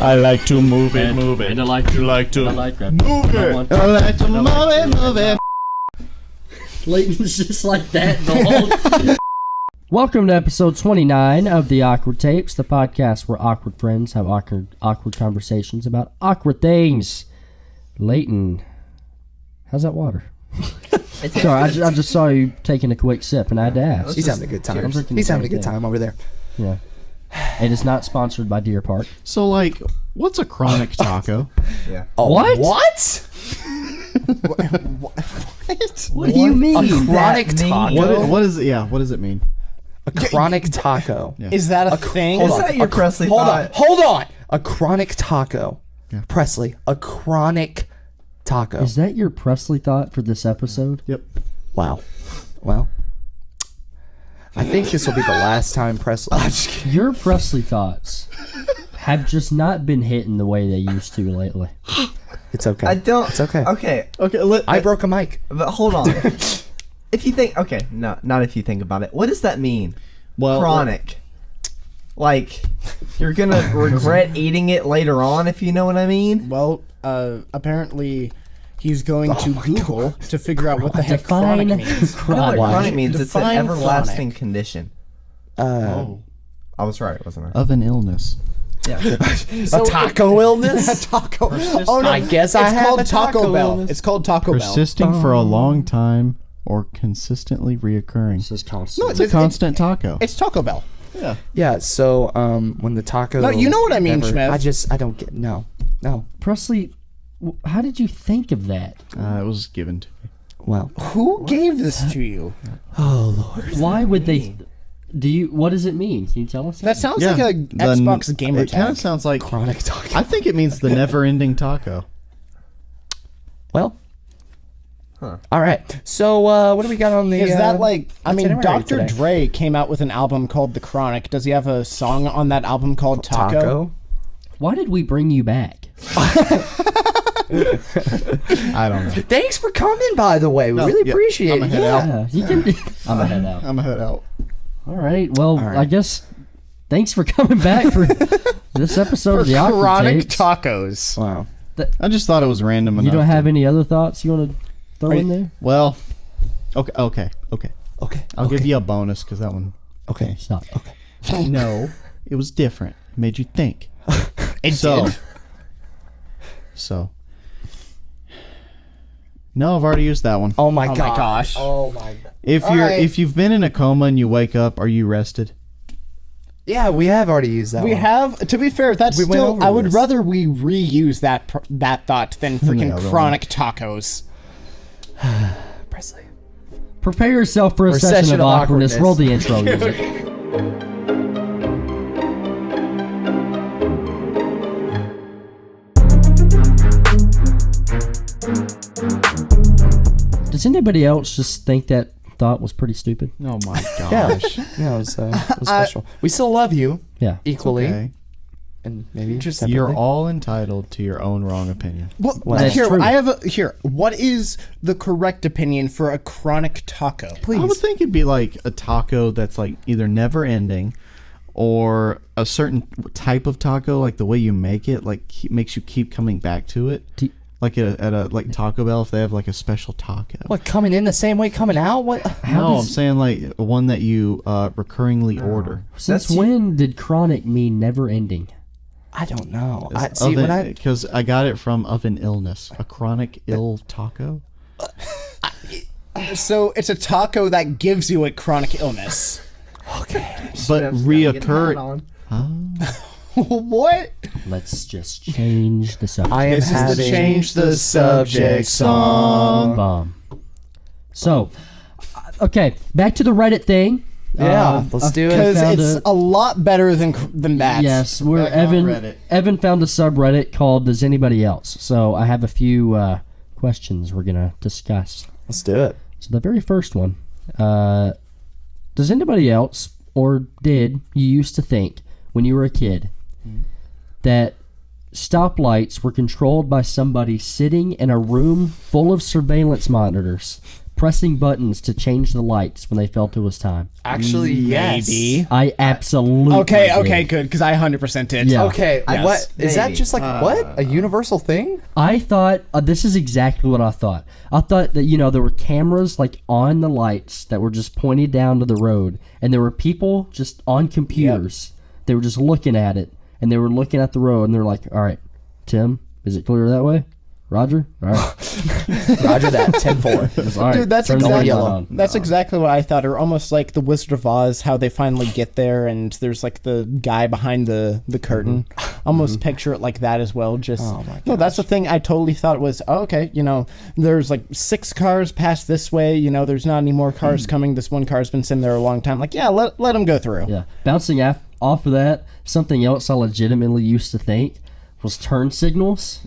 I like to move it, And I like to move it. I like to move it. Leighton's just like that the whole. Welcome to episode 29 of the Awkward Tapes, the podcast where awkward friends have awkward conversations about awkward things. Leighton, how's that water? Sorry, I just saw you taking a quick sip, and I had to ask. He's having a good time. He's having a good time over there. Yeah. And it's not sponsored by Deer Park. So, like, what's a chronic taco? Yeah. Oh, what? What? What do you mean? A chronic taco? What is it? Yeah, what does it mean? A chronic taco. Yeah. Is that a thing? Hold Is on. that your Presley Hold thought? on. Hold on. A chronic taco. Yeah. Presley. A chronic taco. Is that your Presley thought for this episode? Yep. Wow. Well, I think this will be the last time Presley. Your Presley thoughts have just not been hitting the way they used to lately. It's okay. I don't. It's okay. Okay, Okay, I broke a mic. but hold on. If you think, okay, no, not if you think about it. What does that mean? well, Chronic. Like, you're gonna regret eating it later on, if you know what I mean. Well, apparently he's going to Google to figure out what the heck Define chronic means. You know what Why? chronic means? It's an Define everlasting chronic. condition. Oh. I was right, wasn't I? Of an illness. A taco illness? Taco. Oh no! I guess it's I have called a taco Bell. illness. It's called Taco Bell. Persisting for a long time or consistently reoccurring. This is constant. No, It's a constant taco. It's Taco Bell. Yeah. Yeah, so when the taco. No, you know what I mean, Schmev. I don't get. No. Presley, how did you think of that? It was given to me. Well. Who gave this to you? Oh, Lord. Why would they? What does it mean? Can you tell us? That sounds Yeah, like a the- Xbox gamer It kind tag. of sounds like. Chronic taco. I think it means the never-ending taco. Well. All right. So what do we got on the? Is that like? I mean, itinerary Dr. today? Dre came out with an album called The Chronic. Does he have a song on that album called Taco? Why did we bring you back? I don't know. Thanks for coming, by the way. We really yeah, appreciate I'ma it. head out. Yeah, you can. I'm gonna head out. I'm gonna head out. All right. Well, right. I guess. Thanks for coming back for this episode of the Awkward Chronic Tapes. tacos. Wow. I just thought it was random enough. You don't have to- any other thoughts you want to throw in there? Well, okay. Okay. I'll give you a bonus because that one. Okay. Stop. No, it was different. It made you think. It So. did. So. No, I've already used that one. Oh my Oh my god. gosh. Oh my god. If you've been in a coma and you wake up, are you rested? Yeah, we have already used that We one. have, to be fair, that's We went still. over I would this. rather we reuse that thought than freaking other chronic tacos. Presley. Prepare yourself for a session of awkwardness. Roll the intro music. Does anybody else just think that thought was pretty stupid? Oh my Yeah. gosh. Yeah, it was special. We still love you Yeah. equally, Okay. and maybe Just separately. you're all entitled to your own wrong opinion. Well, That's here, true. I have a here. What is the correct opinion for a chronic taco? Please. I would think it'd be like a taco that's like either never ending or a certain type of taco, like the way you make it, like makes you keep coming back to it. Like at a like Taco Bell, if they have like a special taco. What, coming in the same way coming out? What? No, I'm saying like one that you recurringly order. Since when did chronic mean never ending? I don't know. See, Because I got it from of an illness, a chronic ill taco. So it's a taco that gives you a chronic illness. But reoccur. What? Let's just change the subject. I am This is the having change the subject song. Bomb. So, okay, back to the Reddit thing. Yeah, let's do it. Because found it's a lot better than that. Yes, where Back on Evan Reddit. Evan found a subreddit called "Does Anybody Else?" So I have a few questions we're gonna discuss. Let's do it. So the very first one: does anybody else, or did you used to think when you were a kid that stoplights were controlled by somebody sitting in a room full of surveillance monitors, pressing buttons to change the lights when they felt it was time? Actually, yes. Maybe. I absolutely Okay, did. good, because I 100% did. Yeah. Okay, Yes, what is that? maybe. Just like what? A universal thing? I thought this is exactly what I thought. I thought that there were cameras like on the lights that were just pointed down to the road, and there were people just on computers. They were just looking at it, and they were looking at the road, and they're like, "All right, Tim, is it clear that way? Roger, all right, Roger that. 10-4. all right." Dude, that's turn the exactly light on. that's exactly what I thought. Or almost like the Wizard of Oz, how they finally get there, and there's like the guy behind the curtain. Almost picture it like that as well. Just no, that's the thing. I totally thought it was okay. There's like 6 cars past this way. There's not any more cars coming. This one car's been sitting there a long time. Like, yeah, let them go through. Yeah, bouncing off of that, something else I legitimately used to think was turn signals.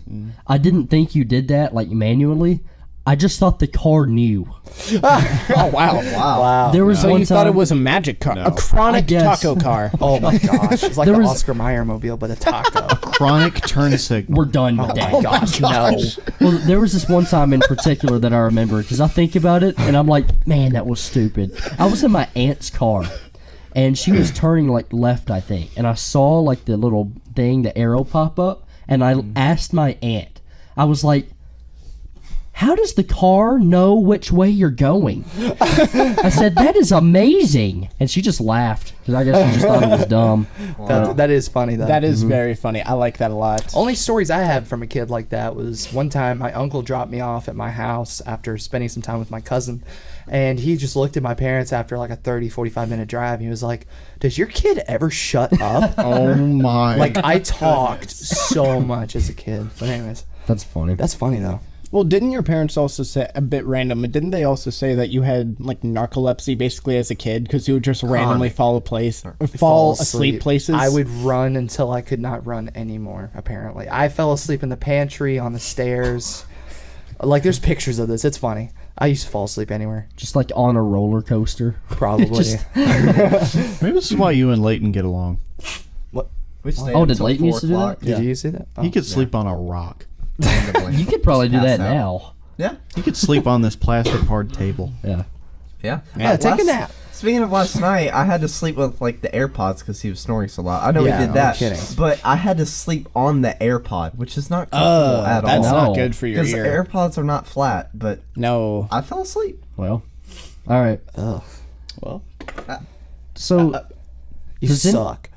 I didn't think you did that like manually. I just thought the car knew. Oh wow, Wow. There was So one you time thought it was a magic car, a chronic I guess. taco car. Oh my gosh. It's like There an was- Oscar Mayer mobile, but a taco. Chronic turn signal. we're done with that. Oh gosh, no. Well, there was this one time in particular that I remember because I think about it and I'm like, man, that was stupid. I was in my aunt's car and she was turning like left, I think, and I saw like the little thing, the arrow pop up, and I asked my aunt, I was like, how does the car know which way you're going? I said, that is amazing. And she just laughed because I guess she just thought it was dumb. That is funny though. That is very funny. I like that a lot. Only stories I have from a kid like that was one time my uncle dropped me off at my house after spending some time with my cousin, and he just looked at my parents after like a 30-45 minute drive, and he was like, does your kid ever shut up? Oh my. Like, I talked so much as a kid. But anyways, That's funny. that's funny though. Well, didn't your parents also say, a bit random, but didn't they also say that you had like narcolepsy basically as a kid because you would just randomly fall asleep places? I would run until I could not run anymore, apparently. I fell asleep in the pantry, on the stairs. Like, there's pictures of this. It's funny. I used to fall asleep anywhere. Just like on a roller coaster. Probably. Just- Maybe this is why you and Leighton get along. We stayed Oh, did until Leighton 4 used to do that? o'clock. Did you see that? Oh. He could sleep on a rock. Randomly. You could probably do Just that pass out. now. Yeah. He could sleep on this plastic hard table. Yeah. Yeah. Take a nap. Speaking of last night, I had to sleep with like the AirPods because he was snoring so loud. I know Yeah, he did that, no kidding. but I had to sleep on the AirPod, which is not comfortable at that's all. No. not good for your Because ear. AirPods are not flat, but No. I fell asleep. Well, all right. Ugh. Well, So, You Does it- suck.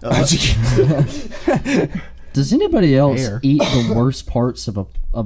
does anybody else Hair. eat the worst parts of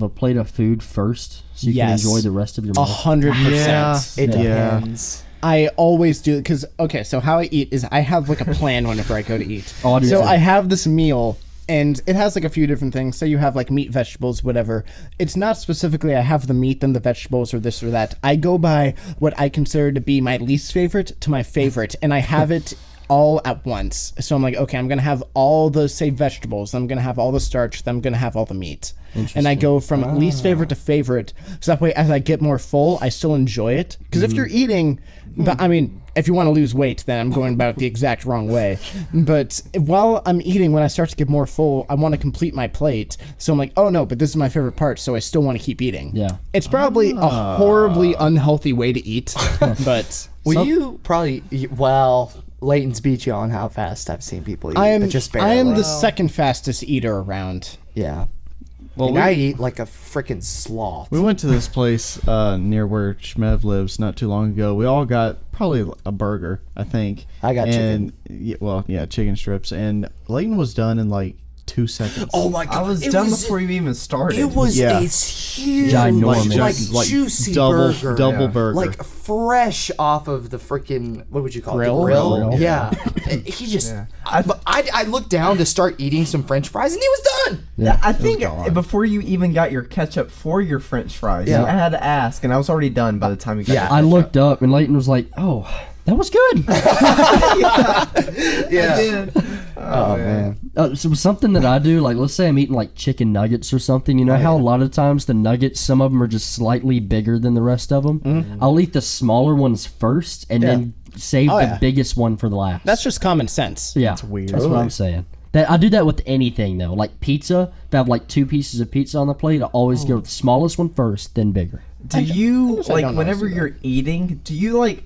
a plate of food first, so you Yes. can enjoy the rest of your meal? 100%. It Yeah. depends. I always do because so how I eat is I have like a plan whenever I go to eat. Oh, I do So too. I have this meal and it has like a few different things. So you have like meat, vegetables, whatever. It's not specifically I have the meat and the vegetables or this or that. I go by what I consider to be my least favorite to my favorite, and I have it all at once. So I'm like, okay, I'm gonna have all the say vegetables, I'm gonna have all the starch, then I'm gonna have all the meat. And I go from least favorite to favorite, so that way as I get more full, I still enjoy it. Because if you're eating, but I mean, if you want to lose weight, then I'm going about it the exact wrong way. But while I'm eating, when I start to get more full, I want to complete my plate. So I'm like, oh no, but this is my favorite part, so I still want to keep eating. Yeah. It's probably a horribly unhealthy way to eat, but Well, you probably, well, Leighton's beat you on how fast I've seen people eat. I am but just barely. I am the second fastest eater around. Yeah. Well, And we- I eat like a freaking sloth. We went to this place near where Shmev lives not too long ago. We all got probably a burger, I think. I got and, chicken strips. And Leighton was done in like 2 seconds. Oh my I god. was it done was- before you even started. It was Yeah. a huge, Ginormous. like juicy double burger. Yeah. burger. Like fresh off of the freaking, what would you call Grill? it? The grill. Grill. Yeah. He just, Yeah. I looked down to start eating some French fries and he was done. Yeah, I think before you even got your ketchup for your French fries, Yeah. I had to ask, and I was already done by the time you got. Yeah. your I ketchup. looked up and Leighton was like, "Oh, that was good." Yeah. Oh, man. So something that I do, like let's say I'm eating like chicken nuggets or something. You know how a lot of times the nuggets, some of them are just slightly bigger than the rest of them. I'll eat the smaller ones first and then save Oh, the yeah. biggest one for the last. That's just common sense. yeah, That's weird. That's what I'm saying. That I do that with anything though. Like pizza, if I have like 2 pieces of pizza on the plate, I always go with the smallest one first, then bigger. Do you I like don't whenever honestly, you're eating? Do you like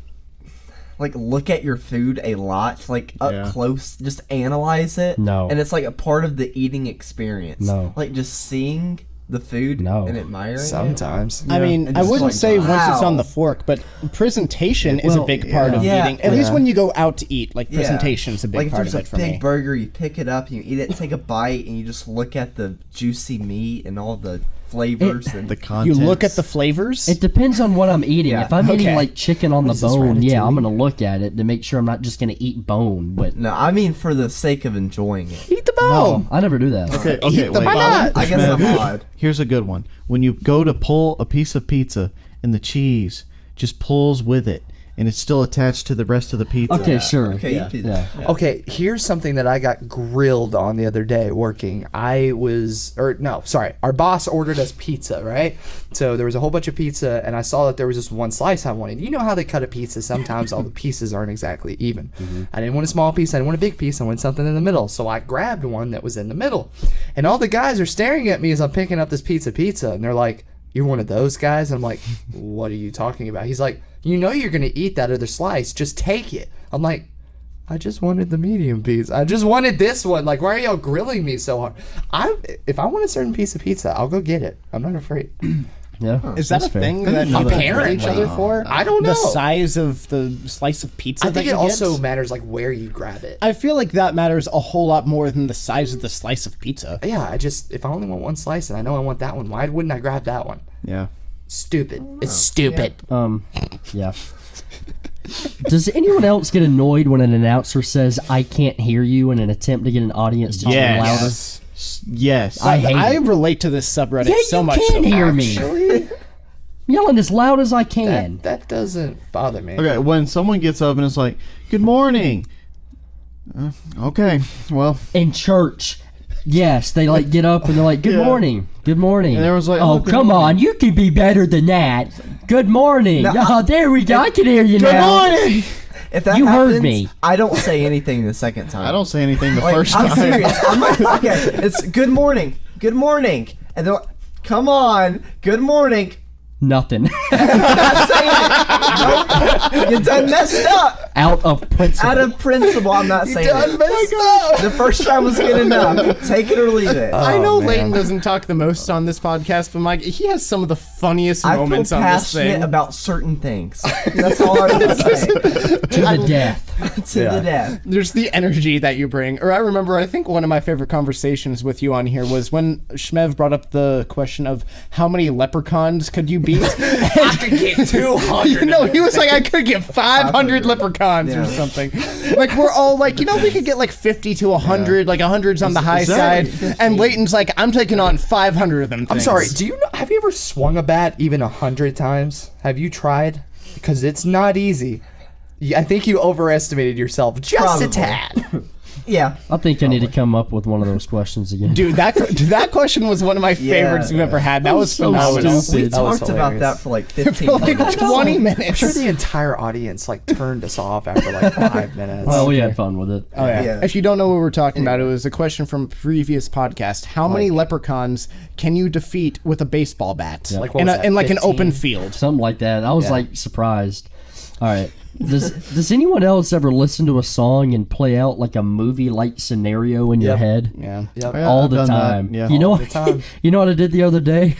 look at your food a lot, like up Yeah. close, just analyze it? No. And it's like a part of the eating experience. No. Like just seeing the food No. and admiring it. Sometimes. I mean, And I just wouldn't like, say once it's wow. on the fork, but presentation is a Well, big part of yeah. eating. At least Yeah. when you go out to eat, like Yeah. presentation's a big like if part there's of a it for big me. burger, you pick it up, you eat it, take a bite, and you just look at the juicy meat and all the flavors and The You content. look at the flavors. It depends on what I'm eating. Yeah. If I'm eating Okay. like chicken on the is this, bone, yeah, I'm Ratatouille? gonna look at it to make sure I'm not just gonna eat bone. But No, I mean for the sake of enjoying it. Eat the bone. no, I never do that. Okay, Eat the wait. bone. I guess I'm odd. Here's a good one. When you go to pull a piece of pizza and the cheese just pulls with it and it's still attached to the rest of the pizza. Okay, sure. Okay, yeah, you do yeah. that. Okay, here's something that I got grilled on the other day working. Our boss ordered us pizza, right? So there was a whole bunch of pizza, and I saw that there was just one slice I wanted. You know how they cut a pizza? Sometimes all the pieces aren't exactly even. I didn't want a small piece, I didn't want a big piece, I wanted something in the middle. So I grabbed one that was in the middle. And all the guys are staring at me as I'm picking up this pizza, and they're like, "You're one of those guys?" And I'm like, "What are you talking about?" He's like, "You know you're going to eat that other slice. Just take it." I'm like, "I just wanted the medium piece. I just wanted this one. Like, why are y'all grilling me so hard?" If I want a certain piece of pizza, I'll go get it. I'm not afraid. Yeah. Is that that's a fair. thing that people grill each other for? I don't know. The size of the slice of pizza I think that it you also get? matters like where you grab it. I feel like that matters a whole lot more than the size of the slice of pizza. Yeah, if I only want one slice and I know I want that one, why wouldn't I grab that one? Yeah. Stupid. It's stupid. Yeah. Does anyone else get annoyed when an announcer says "I can't hear you" in an attempt to get an audience to talk louder? Yes. Yes. I hate I it. relate to this subreddit Yeah, so you much. can so hear me. Actually, I'm yelling as loud as I can. that doesn't bother me. Okay, when someone gets up and it's like, "Good morning." Okay, well, In church, yes, they like get up and they're like, "Good Yeah. morning, good morning." And everyone's like, "Oh, "Oh, good come morning." on, you can be better than that." Good morning. Oh, there we go. I can hear you now. morning. If that You heard happens, me. I don't say anything the second time. I don't say anything the Like, first I'm time. serious. I'm like, okay, it's good morning, and they're like, "Come on, good morning." Nothing. Not saying it. Nope. You done messed up. Out of principle. Out of principle, I'm not saying done it. messed up. The first time was good enough. Take it or leave it. I know man. Leighton doesn't talk the most on this podcast, but Mike, he has some of the funniest I feel moments on this passionate thing. about certain things. That's all I'm gonna say. to the death. To the death. There's the energy that you bring. Or I remember, I think one of my favorite conversations with you on here was when Shmev brought up the question of how many leprechauns could you beat? I could get 200. No, he was like, I could get 500 leprechauns or Yeah. something. Like, we're all like, we could get like 50 to 100, like 100's on the high side. And Leighton's like, I'm taking on 500 of them things. I'm sorry. Have you ever swung a bat even 100 times? Have you tried? Because it's not easy. I think you overestimated yourself just Probably. a tad. Yeah. I think I need to come up with one of those questions again. Dude, that question was one of my favorites we've ever had. That was so phenomenal. stupid. We That was talked about hilarious. that for like 15 For like minutes. 20 I'm minutes. sure the entire audience like turned us off after like 5 minutes. Well, we had fun with it. Oh yeah. Yeah. If you don't know what we're talking about, it was a question from a previous podcast. How many leprechauns can you defeat with a baseball bat Like, what in, was a, that, in like an 15? open field? Something like that. I was Yeah. like surprised. All right. Does anyone else ever listen to a song and play out like a movie like scenario in your Yep. head? Yeah. Yep. Yeah, All I've the done that. time. Yeah. You know All the time. You know what I did the other day?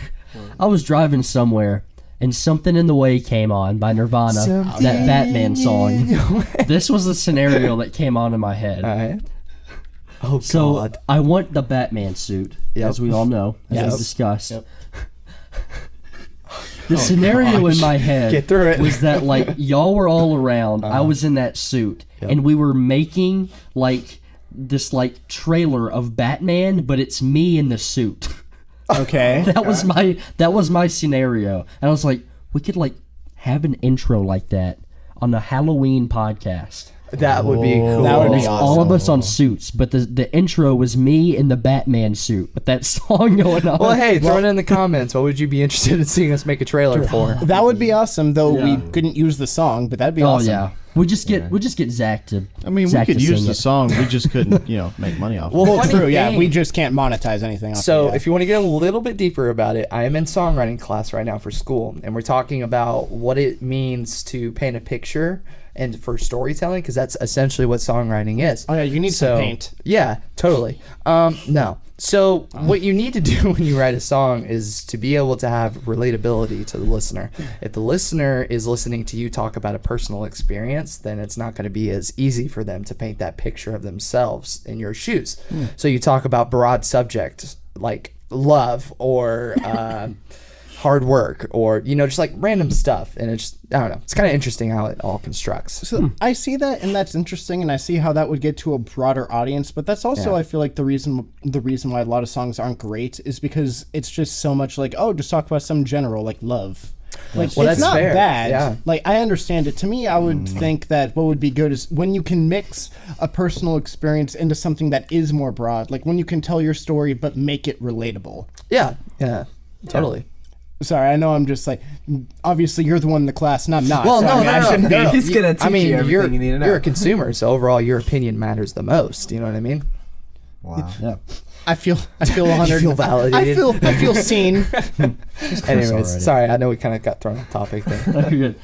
I was driving somewhere and Something in the Way came on by Nirvana, Something that Batman song. This was the scenario that came on in my head. All right. Oh, So God. I want the Batman suit, Yep. as we all know, as Yes. we discussed. The scenario in my head Get through it. was that like y'all were all around. I was in that suit, and we were making like this like trailer of Batman, but it's me in the suit. Okay. That was my scenario, and I was like, we could like have an intro like that on a Halloween podcast. That would be cool. That would be It's all of us on suits, but the intro was me in the Batman suit with that song going on. Well, hey, throw it in the comments. What would you be interested in seeing us make a trailer for? That would be awesome, though we couldn't use the song, but that'd be Oh awesome. yeah, We'll just get Zach to. I mean, Zach we could to use sing the it. song. We just couldn't, make money off. Well, it. Well, funny true. Yeah, thing- we just can't monetize anything. Off So, of it. if you want to get a little bit deeper about it, I am in songwriting class right now for school, and we're talking about what it means to paint a picture and for storytelling, because that's essentially what songwriting is. Oh yeah, you need some paint. Yeah, totally. No. So what you need to do when you write a song is to be able to have relatability to the listener. If the listener is listening to you talk about a personal experience, then it's not going to be as easy for them to paint that picture of themselves in your shoes. So you talk about broad subjects like love or hard work or just like random stuff, and it's I don't know, it's kind of interesting how it all constructs. So I see that, and that's interesting, and I see how that would get to a broader audience. But that's also, Yeah. I feel like the reason why a lot of songs aren't great is because it's just so much like, oh, just talk about some general like love. Like Well, it's that's not fair. bad. Yeah. Like I understand it. To me, I would think that what would be good is when you can mix a personal experience into something that is more broad. Like when you can tell your story but make it relatable. Yeah, totally. Sorry, I know I'm just like, obviously you're the one in the class, and I'm not. Well, so, no, I mean, no, I no, shouldn't no, be. no. He's gonna teach you everything you need to know. You're a consumer, so overall your opinion matters the most. You know what I mean? Wow. Yeah. I feel honored. You feel validated. I feel seen. Anyways, already. sorry, I know we kind of got thrown off topic there. Good.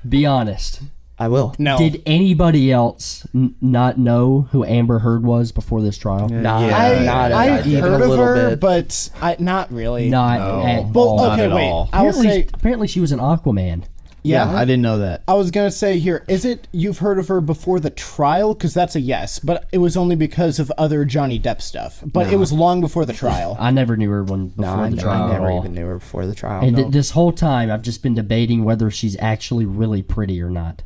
Be honest. I will. No. Did anybody else not know who Amber Heard was before this trial? Nah, Yeah. not I've even heard a of little her, bit. but not really. Not No. at Well, all. Not okay, at wait. all. I will Apparently, say, apparently she was an Aquaman. Yeah, I didn't know that. I was gonna say here, is it you've heard of her before the trial? Because that's a yes, but it was only because of other Johnny Depp stuff. But it was long before the trial. I never knew her before No, the trial I never at all. even knew her before the trial. And this whole time, I've just been debating whether she's actually really pretty or not.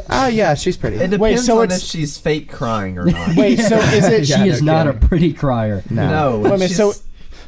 Oh yeah, she's pretty. It depends Wait, so on it's- if she's fake crying or not. Wait, so is it? Yeah, She is no not a kidding. pretty crier. no. Wait a minute, she's- so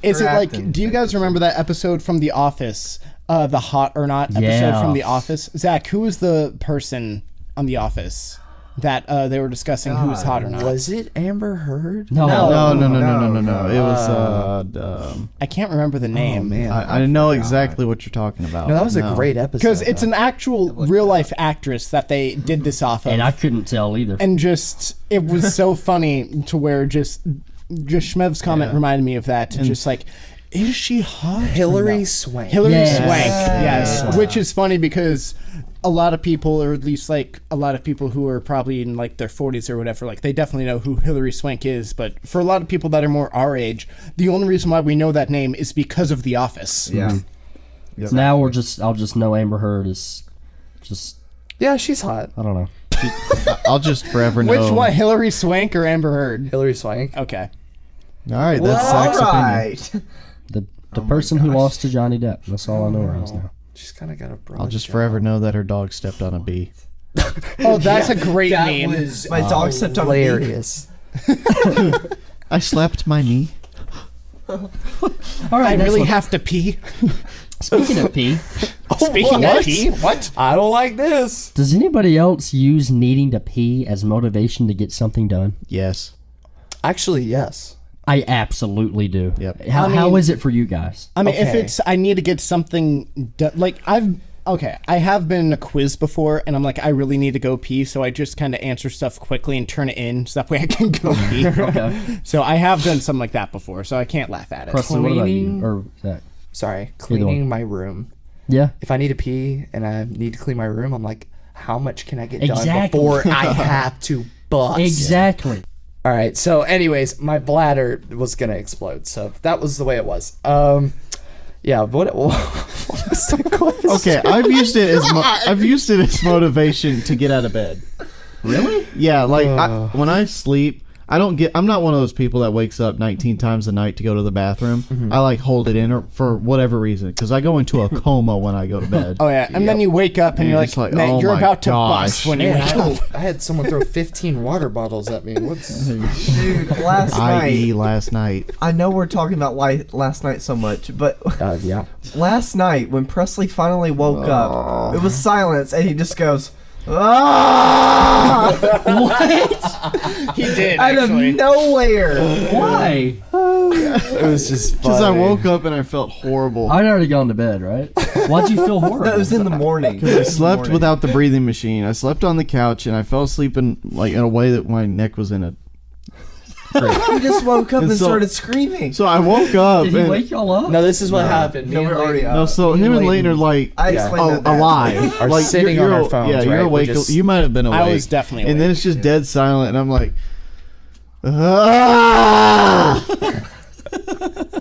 is it her like? acting Do you guys remember that episode from The Office? The Hot or Not episode Yeah. from The Office. Zach, who was the person on The Office that they were discussing who's hot or not? Was it Amber Heard? No. No. It was. I can't remember the name. Oh man, I know exactly what you're talking about. no, that was a great episode. Because it's though. an actual real life actress that they did this off of. And I couldn't tell either. And just it was so funny to where just Shmev's comment reminded me of that. Just like, is she hot? Hillary No. Swank. Hillary Yes. Swank, Yes. yes. Which is funny because a lot of people, or at least like a lot of people who are probably in like their 40s or whatever, like they definitely know who Hillary Swank is. But for a lot of people that are more our age, the only reason why we know that name is because of The Office. Yeah. Now I'll just know Amber Heard is just, Yeah, she's hot. I don't know. I'll just forever know. Which one, Hillary Swank or Amber Heard? Hillary Swank. Okay. All right, that's All Zach's opinion. right. The person who lost to Johnny Depp. That's all I know her as now. She's kind of got a broad. I'll just jaw. forever know that her dog stepped on a bee. Oh, that's a great That meme. was My dog stepped on a bee. hilarious. I slapped my knee. All I right, really next have to pee. one. Speaking of pee, Speaking What? of pee, what? I don't like this. does anybody else use needing to pee as motivation to get something done? Yes. Actually, yes. I absolutely do. Yep. How is it for you guys? I mean, if Okay. it's I need to get something done, like I have been in a quiz before, and I'm like, I really need to go pee, so I just kind of answer stuff quickly and turn it in, so that way I can go pee. Okay. So I have done something like that before, so I can't laugh at it. Presley, what about you? Cleaning. Or Zach? Sorry, one. cleaning my room. Yeah. If I need to pee and I need to clean my room, I'm like, how much can I get Exactly. done before I have to bust? Exactly. All right. So, anyways, my bladder was gonna explode, so that was the way it was. Yeah. What was the question? Okay, I've used it as motivation to get out of bed. Really? Yeah, like when I sleep, I'm not one of those people that wakes up 19 times a night to go to the bathroom. I like hold it in or for whatever reason because I go into a coma when I go to bed. Oh yeah, and then you wake up and And you're it's like, like, man, oh you're my about to gosh. bust when you Man, wake up. I had someone throw 15 water bottles at me. What's? Dude, last I.e. night. last night. I know we're talking about last night so much, but Yeah. last night when Presley finally woke up, it was silence, and he just goes, "Ah!" He did out of actually. nowhere. Why? It was just Because I funny. woke up and I felt horrible. I'd already gone to bed, right? Why'd you feel horrible? No, it was in the morning. I slept without the breathing machine. I slept on the couch and I fell asleep in a way that my neck was in a. You just woke up and so- started screaming. So I woke up. Did he and, wake y'all up? No, this is what happened. No, Me and we're already Layton- up. No, so Me him and Layton- Layton are like I explained that. alive. Are like sitting on our phones, Yeah, you're right? We're awake. just- You might have been awake. I was definitely And then awake. it's just dead silent, and I'm like, ah!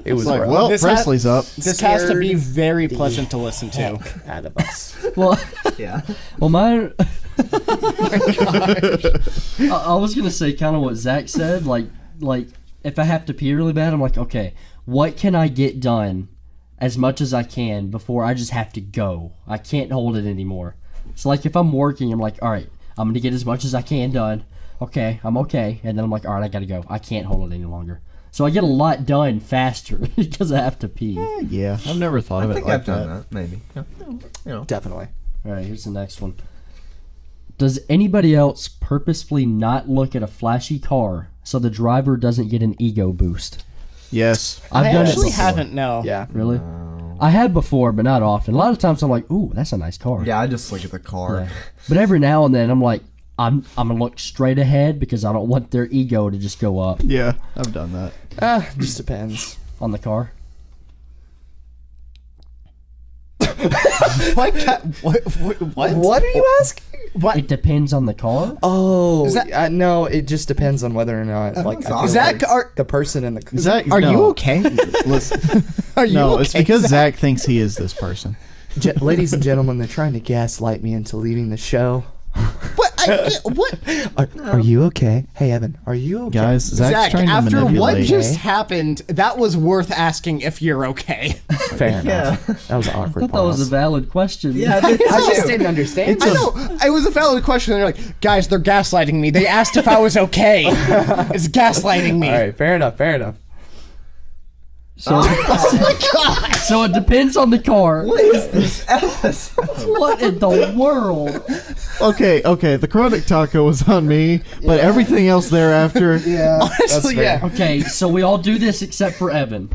It was It's like, rough. well, This Presley's up. This has to be Scared very pleasant to listen to. out of us. Well, Yeah. well, mine. I was gonna say kind of what Zach said. Like if I have to pee really bad, I'm like, okay, what can I get done as much as I can before I just have to go? I can't hold it anymore. So like if I'm working, I'm like, all right, I'm gonna get as much as I can done. Okay, I'm okay, and then I'm like, all right, I gotta go. I can't hold it any longer. So I get a lot done faster because I have to pee. All Yeah, I've never thought I of it think like I've done that. that. Maybe. Yeah. You know. Definitely. right, here's the next one. Does anybody else purposefully not look at a flashy car so the driver doesn't get an ego boost? Yes. I've I done actually it before. haven't, no. Yeah. Really? I have before, but not often. A lot of times I'm like, ooh, that's a nice car. Yeah, I just look at the car. Yeah. But every now and then I'm like, I'm gonna look straight ahead because I don't want their ego to just go up Yeah, I've done that. Just depends. on the car. What? What? What are you asking? What? It depends on the car. Oh, that- no, it just depends on whether or not, like, I feel Zach, like the person in the Zach, Are no. you okay? Listen, Are you no, okay? it's because Zach thinks he is this person. Ladies and gentlemen, they're trying to gaslight me into leaving the show. What? What? Are you okay? Hey, Evan, are you okay? Guys, Zach's Zach, trying to after what manipulate. just happened, that was worth asking if you're okay. Fair enough. That was an I awkward thought that was a pause. valid question. Yeah, I just didn't understand. I know. It was a valid question. They're like, guys, they're gaslighting me. They asked if I was okay. It's gaslighting me. All right, fair enough, fair enough. So, so it depends on the car. What is this episode? What in the world? Okay, the chronic taco was on me, but everything else thereafter. Yeah, Honestly, yeah. Okay, so we all do this except for Evan,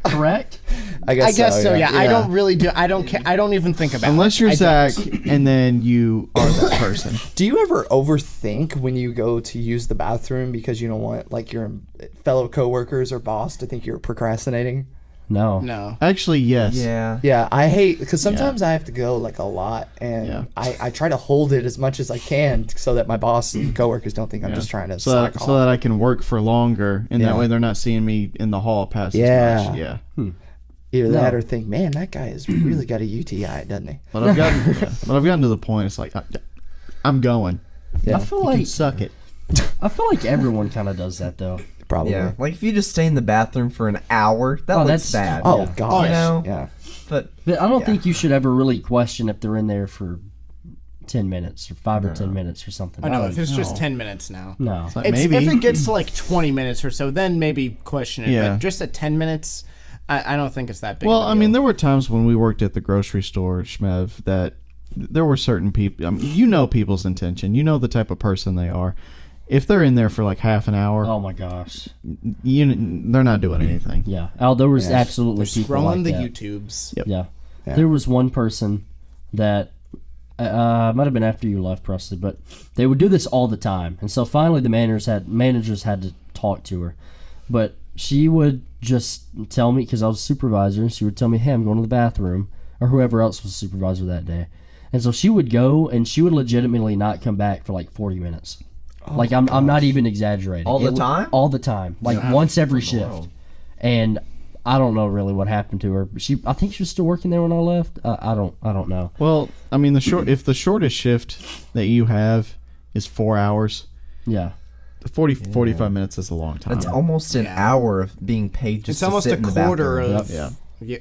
correct? I guess, I guess so, yeah. I Yeah. don't really do. I don't care. I don't even think about Unless it. you're I don't. Zach, and then you are that person. Do you ever overthink when you go to use the bathroom because you don't want like your fellow coworkers or boss to think you're procrastinating? No. No. Actually, yes. Yeah. Yeah, I hate because sometimes I have to go like a lot, and Yeah. I try to hold it as much as I can so that my boss and coworkers don't think I'm just trying to So slack that, off. so that I can work for longer, and Yeah. that way they're not seeing me in the hall past Yeah. as much. Yeah. Either that No. or think, man, that guy has really got a UTI, doesn't he? But I've gotten to the point. It's like I'm going. Yeah, I feel You can like suck it. everyone kind of does that though. probably. Yeah. Like if you just stay in the bathroom for an hour, that Oh, looks that's- bad. Oh Yeah. gosh. You know? Yeah. But But I don't Yeah. think you should ever really question if they're in there for 10 minutes or 5 or 10 minutes or something. I know. If it's No. just 10 minutes now. No. Like It's, maybe if it gets to like 20 minutes or so, then maybe question it. Yeah. But just at 10 minutes, I don't think it's that big. Well, of a I mean, deal. there were times when we worked at the grocery store, Shmev, that there were certain people. I mean, you know people's intention. You know the type of person they are. If they're in there for like half an hour, Oh my gosh. they're not doing anything. Yeah. Oh, there was absolutely They're people scrolling like the that. YouTubes. Yep. Yeah. Yeah. There was one person that might have been after you left, Presley, but they would do this all the time. And so finally the managers had to talk to her. But she would just tell me, because I was a supervisor, and she would tell me, hey, I'm going to the bathroom, or whoever else was supervisor that day. And so she would go, and she would legitimately not come back for like 40 minutes. Like, I'm not even exaggerating. All the It wa- time? All the time. Like, once every shift. And I don't know really what happened to her. But I think she was still working there when I left. I don't know. Well, I mean, if the shortest shift that you have is 4 hours, Yeah. 45 minutes is a long time. that's almost an hour of being paid just It's to almost sit a in the quarter bathroom.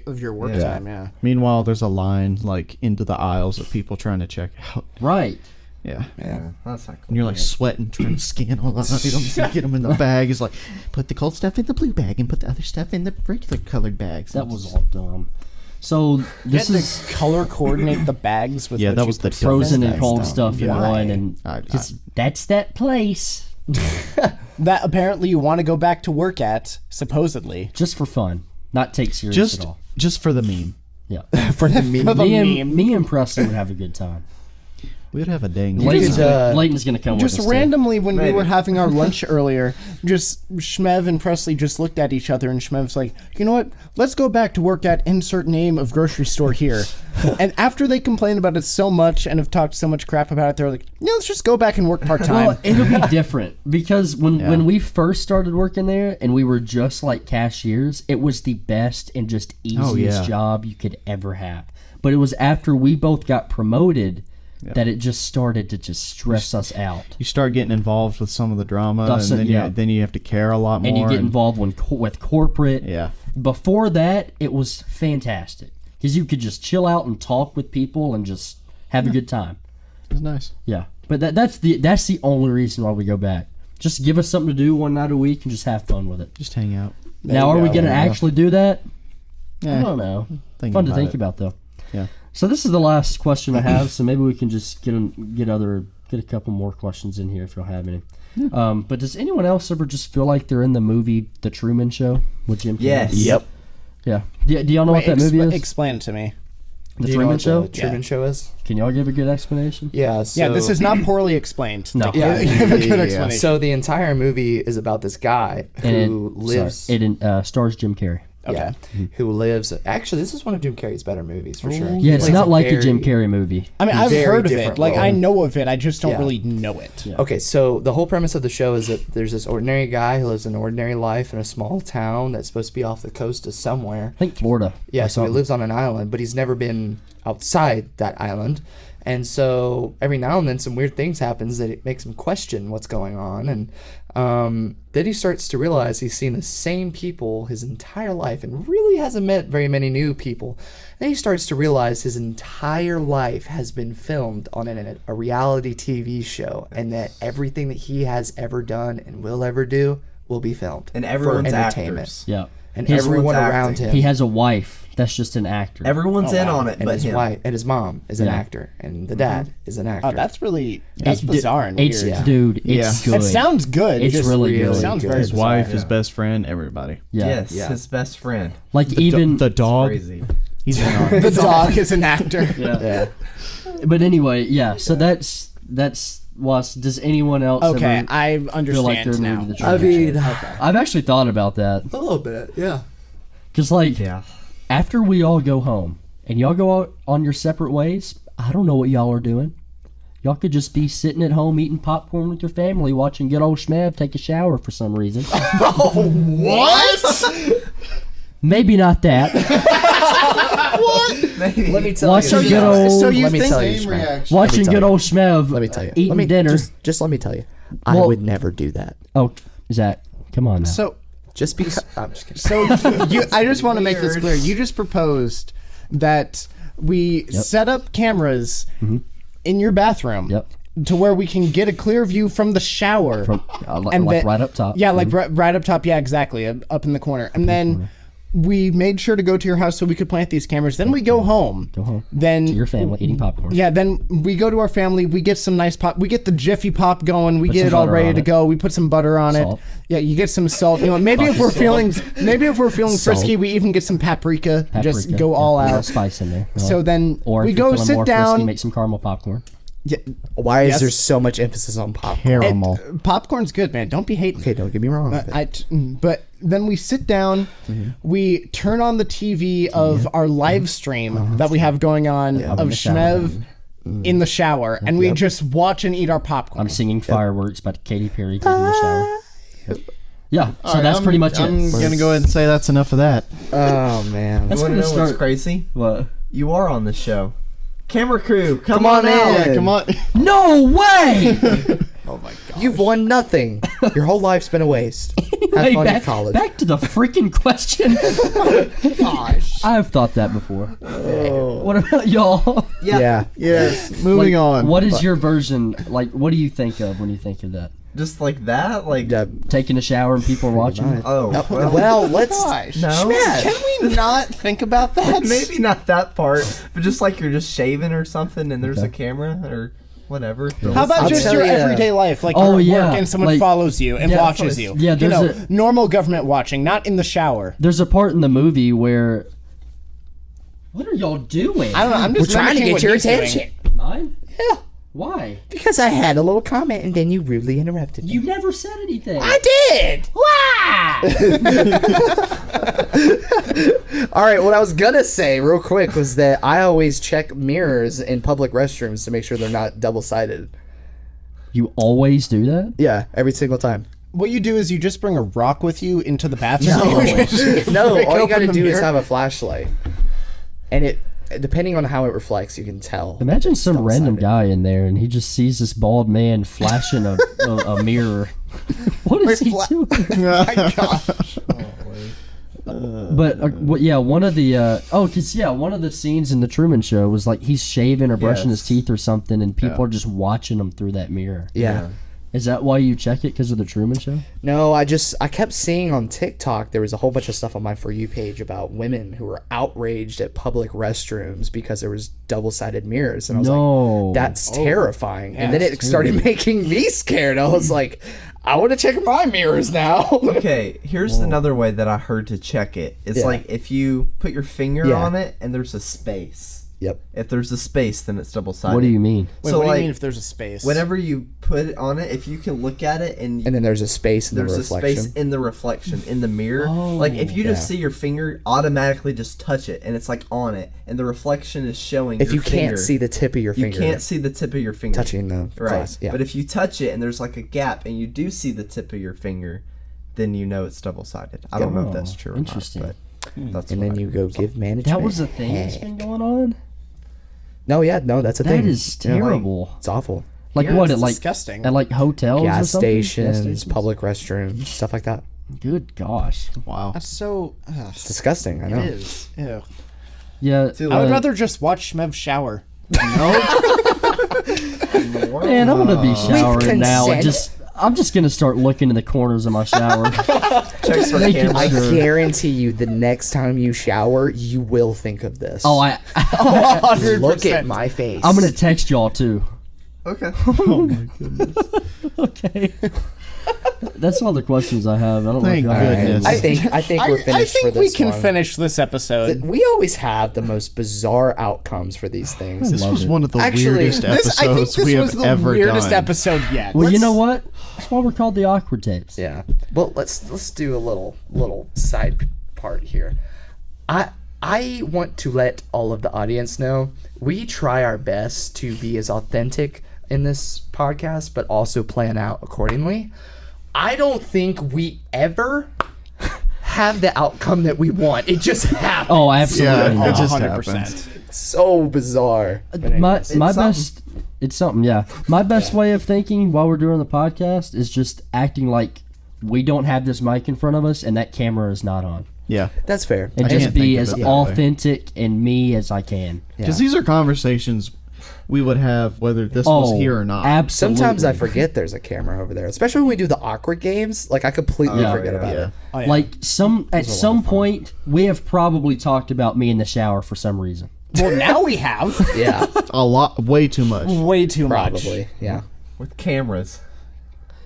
of your work Yeah. time. Yeah. Meanwhile, there's a line like into the aisles of people trying to check out. Right. Yeah. Yeah. That's not cool. And you're like sweating, trying to scan all the items and get them in the bag. It's like, put the cold stuff in the blue bag and put the other stuff in the regular colored bags. That was all dumb. So this is color coordinate the bags with Yeah, what that you was the put- frozen and That's cold dumb. stuff in Yeah. one, and I- 'cause that's that place. that apparently you want to go back to work at, supposedly. Just for fun, not take serious Just at all. just for the meme. Yeah. For the meme. Me and Preston would have a good time. We'd have a dang. Layton's gonna come Just with us. randomly, when we Maybe. were having our lunch earlier, just Shmev and Presley just looked at each other, and Shmev's like, you know what? Let's go back to work at insert name of grocery store here. And after they complained about it so much and have talked so much crap about it, they're like, yeah, let's just go back and work part-time. Well, it'll be different because when we first started working there and we were just like cashiers, it was the best and just easiest job you could ever have. But it was after we both got promoted that it just started to just stress us out. You start getting involved with some of the drama, and then you have to care a lot more. And you get involved with corporate. Yeah. Before that, it was fantastic because you could just chill out and talk with people and just have a good time. It was nice. Yeah, but that's the only reason why we go back. Just give us something to do one night a week and just have fun with it. Just hang out. Now, are we going to actually do that? Yeah. I don't know. Thinking Fun to about think it. about, though. Yeah. So this is the last question I have. So maybe we can just get a couple more questions in here if you'll have any. But does anyone else ever just feel like they're in the movie The Truman Show with Jim Carrey? Yes. Yep. Yeah. Do y'all know what that movie is? Explain it to me. The Do you know Truman what Show? The Truman Show is? Can y'all give a good explanation? Yeah. So, Yeah, this is not poorly explained. No. Yeah. Give a good explanation. So the entire movie is about this guy who lives. It stars Jim Carrey. Yeah, who lives. Actually, this is one of Jim Carrey's better movies for sure. Yeah, it's Plays not a like a very- Jim Carrey movie. I mean, I've very heard of it. different Like, role. I know of it. I just don't Yeah. really know it. Yeah. Okay, so the whole premise of the show is that there's this ordinary guy who lives an ordinary life in a small town that's supposed to be off the coast of somewhere. I think Florida. Yeah, or so he something. lives on an island, but he's never been outside that island. And so every now and then some weird things happens that it makes him question what's going on. And then he starts to realize he's seen the same people his entire life and really hasn't met very many new people. Then he starts to realize his entire life has been filmed on a reality TV show, and that everything that he has ever done and will ever do will be filmed. And for everyone's entertainment. actors. Yeah. And His- everyone everyone's around acting. him. He has a wife that's just an actor. Everyone's in on it, and but his him. wife and his mom is an Yeah. actor, and the dad is an actor. Oh, that's bizarre and It's weird. dude, it's good. It sounds good. It's just really good. It sounds good. very His bizarre. wife, his best friend, everybody. Yeah. Yes, Yeah. his best friend. Like even the dog. Crazy. He's in on it. The dog is an actor. yeah. But anyway, yeah. So that's was. Does anyone else Okay, ever I feel like understand they're now. moving the Truman Show? I've actually thought about that a little bit, yeah. because like Yeah. after we all go home and y'all go out on your separate ways, I don't know what y'all are doing. Y'all could just be sitting at home eating popcorn with your family, watching good old Shmev take a shower for some reason. What? Maybe not that. Let me tell Watching you. good old, So you Let me think tell you, Shmev. watching tell good you. old Shmev Let me tell you. eating Let me, dinner. Just let me tell you. I Well- would never do that. Oh, Zach, come on now. So Just because. I'm just kidding. So I just want to make this clear. You just proposed that we set up cameras in your bathroom Yep. to where we can get a clear view from the shower. Like and then- right up top. Yeah, like right up top. Yeah, exactly. Up in the corner. And then we made sure to go to your house so we could plant these cameras. Then we go home. Go home. Then To your family eating popcorn. Yeah, then we go to our family. We get some nice pop. We get the Jiffy Pop going. We Put get some it all butter ready on to it. go. We put some butter on Salt. it. Yeah, you get some salt. You know, maybe if we're feeling frisky, we even get some paprika. Just Paprika. go all Yeah, a little out. spice in there. So then or we if you're go feeling sit more down. frisky, make some caramel popcorn. Yeah, Why Yes. is there so much emphasis on popcorn? Caramel. popcorn's good, man. Don't be hating. Okay, don't get me wrong. But then we sit down, we turn on the TV of our live stream that we have going on of In the shower. Shmev in the shower, and we just watch and eat our popcorn. I'm singing fireworks by Katy Perry taking a shower. Yep. Yeah, so that's pretty much I'm it. gonna go ahead and say that's enough of that. Oh man. That's You gonna want to know what's start. crazy? What? You are on the show. Camera crew, come on on in. out. Yeah, come on. No way! You've won nothing. Your whole life's been a waste. Have Hey, fun in back, college. back to the freaking question. Gosh. I've thought that before. What about y'all? Yeah. Yes. Moving on. What is your version? Like, what do you think of when you think of that? Just like that? Like, Yeah. Taking a shower and people are watching? oh, well, Well, let's. Gosh. no. Can we not think about that? Maybe not that part, but just like you're just shaving or something and there's a camera or whatever. How about I'll just tell your ya. everyday life? Like Oh, you're at yeah, work and someone like- follows you and Yeah, watches you. yeah, you there's know, normal government watching, not in the shower. There's a part in the movie where. What are y'all doing? I don't know. I'm We're just trying to mimicking get what your he's doing. attention. Mine? Yeah. Why? Because I had a little comment and then you rudely interrupted me. You never said anything. I did! All right, what I was gonna say real quick was that I always check mirrors in public restrooms to make sure they're not double-sided. You always do that? Yeah, every single time. What you do is you just bring a rock with you into the bathroom. No, Break all you open gotta the do is mirror. have a flashlight. And it, depending on how it reflects, you can tell. Imagine some double-sided. random guy in there and he just sees this bald man flashing a mirror. What is he doing? My gosh. But one of the one of the scenes in the Truman Show was like he's shaving or brushing his Yes. teeth or something, and people are just watching him through that mirror. Yeah. Is that why you check it because of the Truman Show? No, I kept seeing on TikTok there was a whole bunch of stuff on my For You page about women who were outraged at public restrooms because there was double-sided mirrors, and I was No. like, that's terrifying. And then that's it started making me scared. I was like, I want to check my mirrors now. Okay, here's another way that I heard to check it. It's Yeah. like if you put your finger Yeah. on it and there's a space. Yep. If there's a space, then it's double-sided. What do you mean? Wait, So, what do like, you mean if there's a space? Whenever you put it on it, if you can look at it and And then there's a space in the there's a reflection. space in the reflection in the mirror. Like if you just Yeah. see your finger, automatically just touch it and it's like on it, and the reflection is showing. If your you can't finger. see the tip of your you finger, can't see the tip of your finger touching the right. glass. Yeah. But if you touch it and there's like a gap and you do see the tip of your finger, then you know it's double-sided. I don't know if that's true or Interesting. not, but that's and what then I- you go give management. That was a thing that's been going on? No, yeah, no, that's a That thing. is Yeah, like, terrible. it's awful. Like Yeah, what? it's At like disgusting. at like hotels or Gas something? stations, public restrooms, stuff like that. Good gosh. Wow. That's so. It's disgusting. I know. It is. Ew. Yeah. I would rather just watch Mev shower. Man, I'm gonna be showering now. And consent. I'm just gonna start looking in the corners of my shower. checks for Making cameras. I Sure. guarantee you, the next time you shower, you will think of this. Oh, I 100%. look at my face. I'm gonna text y'all too. Okay. Okay. That's all the questions I have. I don't Thank know if y'all have goodness. any. I think we're I finished think for we this can one. finish this episode. We always have the most bizarre outcomes for these things. This was it. one of the Actually, weirdest I think episodes this we was have the ever weirdest done. episode yet. Well, you know what? That's why we're called the Awkward Tapes. Yeah. Well, let's do a little side part here. I want to let all of the audience know we try our best to be as authentic in this podcast, but also plan out accordingly. I don't think we ever have the outcome that we want. It just happens. Oh, absolutely. Yeah, it just 100%. happens. So bizarre. my something. best. It's something. Yeah. My best way of thinking while we're doing the podcast is just acting like we don't have this mic in front of us and that camera is not on, Yeah. That's fair. and I just can't be think of as it that way. authentic and me as I can. Because these are conversations we would have whether this was here or not. Absolutely. Sometimes I forget there's a camera over there, especially when we do the awkward games. Like I completely Yeah. forget about it. Oh, yeah. Like at some point we have probably talked about me in the shower for some reason. Well, now we have Yeah, A lot, way too much. way too much. probably. Yeah. With cameras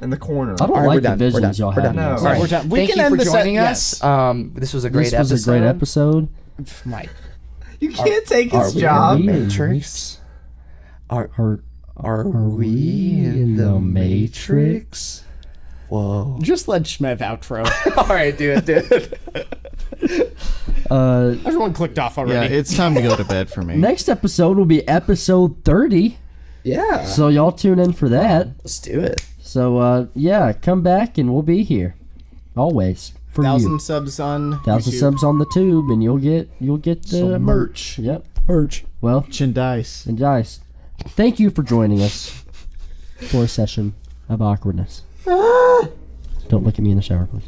in the corner. I don't All right, like we're the done. We're visions done. y'all We're have. done. No. All right. We're done. We Thank can you end for this joining yes. us. This was a great This episode. was a great episode. Mike. You can't take Are his we job. in the Matrix? Are we in the Matrix? Whoa. Just let Shmev outro. All right, do it. Everyone clicked off Yeah, already. it's time to go to bed for me. Next episode will be episode 30, Yeah. so y'all tune in for that. Let's do it. So yeah, come back and we'll be here always for 1,000 you. subs on 1,000 YouTube. subs on the tube, and you'll get the Some merch. Yep. Merch. Well, Chindice. and guys, thank you for joining us for a session of awkwardness. Don't look at me in the shower, please.